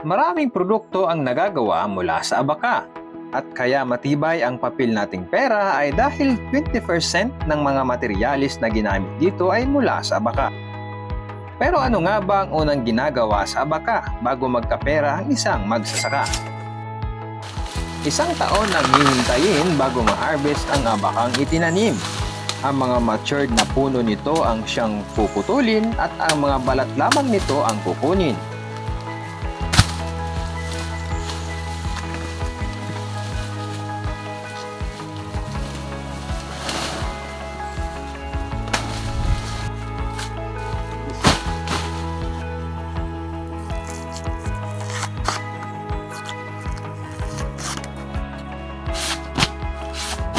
Maraming produkto ang nagagawa mula sa abaka. At kaya matibay ang papel nating pera ay dahil 20% ng mga materyales na ginamit dito ay mula sa abaka. Pero ano nga ba ang unang ginagawa sa abaka bago magkapera ang isang magsasaka? Isang taon ang hihintayin bago ma-harvest ang abakang itinanim. Ang mga matured na puno nito ang siyang puputulin at ang mga balat lamang nito ang kukunin.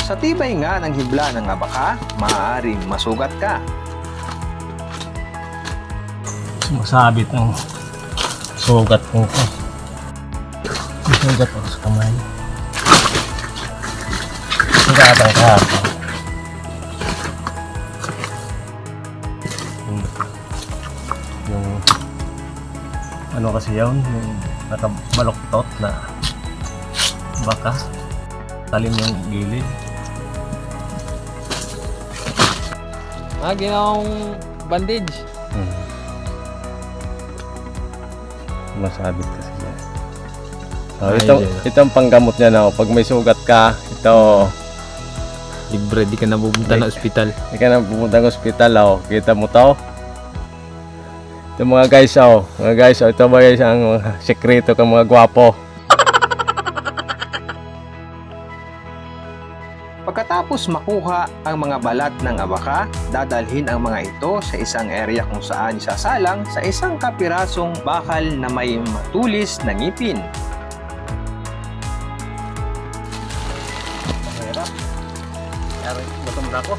Sa tibay nga ng hibla ng abaka, maaaring masugat ka. Masabit ng sugat ko. Sugat ako sa kamay. Sugatang kahapon. Yung ano kasi yun, yung nakabaloktot na baka. Talim yung gilid. Ginawang bandage. Masabit kasi yan. Itong panggamot niya na. Pag may sugat ka, ito. Libre, di ka na pupunta ng ospital. Hindi ka na pumunta ng ospital. Kita mo to. Ito mga guys. Mga guys, ito ba guys ang sekreto ng mga gwapo. Pagkatapos makuha ang mga balat ng abaka, dadalhin ang mga ito sa isang area kung saan isasalang sa isang kapirasong bakal na may matulis na ngipin. Mahirap. Gutom na ako.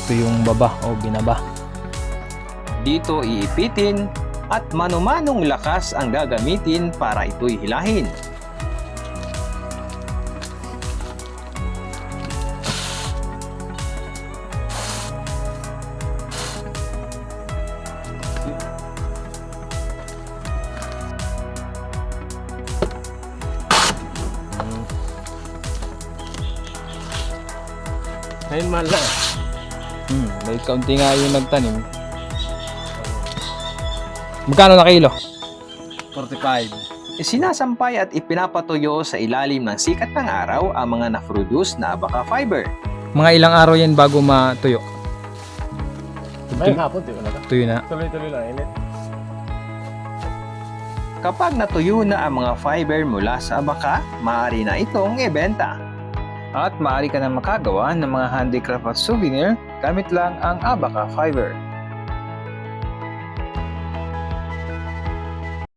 Ito yung baba o binaba. Dito iipitin at manumanong lakas ang gagamitin para ito'y hilahin. Ayun man lang. May kaunti nga yung nagtanim. Magkano na kilo? 45. Isinasampay at ipinapatuyo sa ilalim ng sikat ng araw ang mga na-produce na abaka fiber. Mga ilang araw yan bago matuyo? May hapon, di ko na. Tuyo na. Tuloy-tuloy lang, init. Kapag natuyo na ang mga fiber mula sa abaka, maaari na itong ibenta. At maaari ka na makagawa ng mga handicraft at souvenir gamit lang ang abaka fiber.